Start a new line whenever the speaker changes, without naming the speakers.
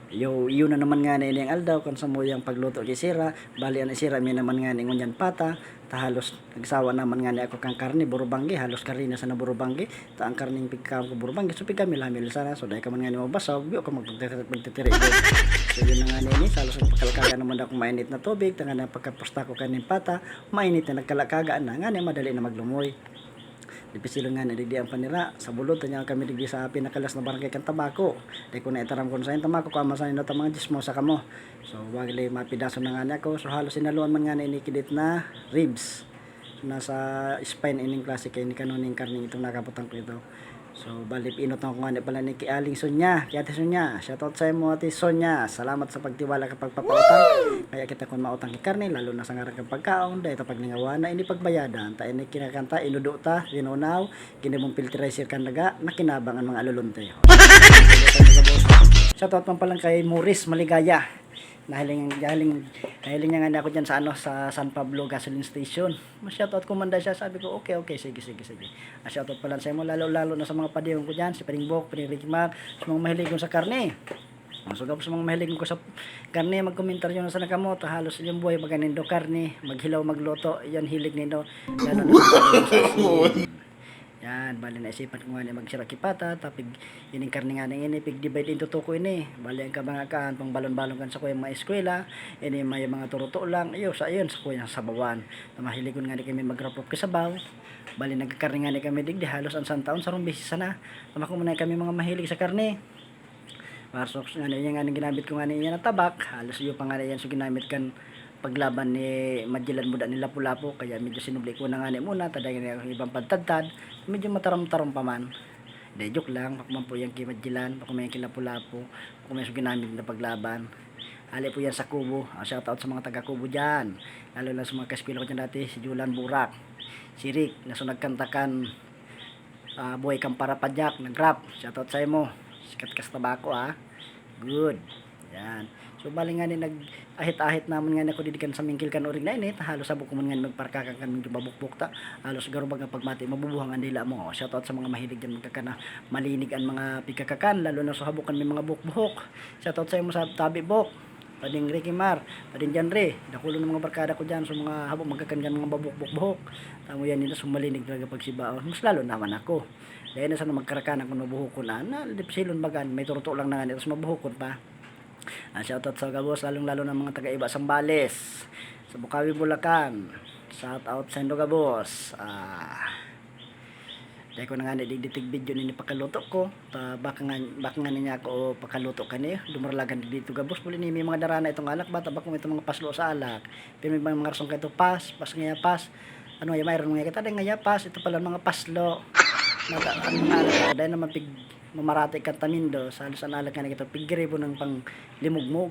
Yun na naman nga ni ang aldaw kung sa mo yung pagluto di sira, bali ang sira mi naman nga ni ngunyan pata, ta halos nagsawa naman nga ni ako kang karne burubanggi, halos karina sa na burubanggi, ta ang karning pigkam ko burubanggi, so pigkam lamil sana, so dahil ka man nga ni mabasag, biyo ka magtitiri. So yun na nga ni halos nagpakalakaga naman ako mainit na tubig, tanga na pagkapusta ko kanin pata, mainit na nagkalakaga na nga ni madali na maglumoy. Dipisilan nga na digdi ang panira sa bulod tanya kami digdi sa pinakalas na barangay kan tabako di ko na itaram kon sa tamako ko amasan na mga dismo sa kamo so wagli mapidaso na nga ako so halos sinaluan man nga na inikidit na ribs nasa spine ining klase kay ni kanoning karning itong nakaputang ko ito so balip inot na ko nga pala ni Kialing Sonya kaya ati Sonya shoutout sa mo ati Sonya salamat sa pagtiwala kapag papautang kaya kita kon mautang ki karne lalo na sa ngarang kang pagkaon dahil pag ningawa na ini pagbayadan ta ini kinakanta inudo ta rinunaw kini mong filterizer kan daga nakinabang ang mga alulunte shoutout man palang kay Maurice Maligaya nahiling niya nga ako dyan sa sa San Pablo gasoline station shoutout ko man siya sabi ko okay sige shoutout pala sa mo lalo na sa mga padiyon ko dyan si Paring Bok, Paring Ricky Mac sa mga mahilig ko sa karne masugap sa mga mahilig ko sa karne magkomentaryo na sa nakamot halos yung buhay maganindo karne maghilaw magluto yan hilig nindo lalo na sa yan, bali na isipan ko nga ni magsira kipata, tapig ining karne nga nang ini, pig divide into tuko ini. Bali ang kabangakaan, pang balon-balon kan sa kuya mga eskwela, ini may mga turuto lang, iyo sa iyon sa kuya sa bawan. Namahiligon nga ni kami magrapop kasabaw. Bali nagkarne nga ni kami digdi halos ang santaon sa rumbisi sana. Tamako man kami mga mahilig sa karne. Marsos nga ni nga ginamit ko nga ni na tabak, halos iyo pa nga yan so ginamit kan paglaban ni Magellan muda ni Lapu-Lapu kaya medyo sinubli ko na nga ni muna taday nga ibang pagtadtad medyo mataram-taram pa man de joke lang pakuman po yung kay Magellan pakuman yung kay Lapu-Lapu pakuman yung ginamit na paglaban ali po yan sa Kubo shoutout sa mga taga Kubo dyan lalo na sa mga kaspilo ko dyan dati si Julan Burak si Rick na so nagkantakan buhay kang para padyak nag-rap shoutout sa imo sikat kas tabako good yan so bali nga ni nag-ahit-ahit naman nga ako didikan sa mingkil kan orig na init halos sabok ko man nga magparkakan kan medyo babukbuk ta halos garubag nga pagmati mabubuhang ang dila mo shoutout sa mga mahilig dyan magkakana malinig ang mga pigkakakan lalo na sa habukan may mga bukbuhok shoutout sa imo sa tabi bok pading Ricky Mar pading Janre dakulo ng mga barkada ko dyan sa mga habok magkakan mga babukbuk tamo yan nila sumalinig talaga pagsibaon mas lalo naman ako dahil na sana magkarakan ako mabuhukon na dipsilon bagan may turuto lang na nga nito mabuhukon pa shoutout sa Gabos lalo ng mga taga-iba Sambales sa Bukawi, Bulacan shoutout sa Indo Gabos dahil ko na nga nadiditig video ni pakaluto ko baka nga niya ako pakaluto ka niyo dumarlagan dito Gabos puli ni may mga darana itong alak bata baka may itong mga paslo sa alak pero may mga rasong kaito pas nga pas ano yung mayroon mga kita nga pas ito pala mga paslo ang mga alak dahil naman mamarati kan tamindo sa halos ang alak nga nito pigribo ng pang limugmog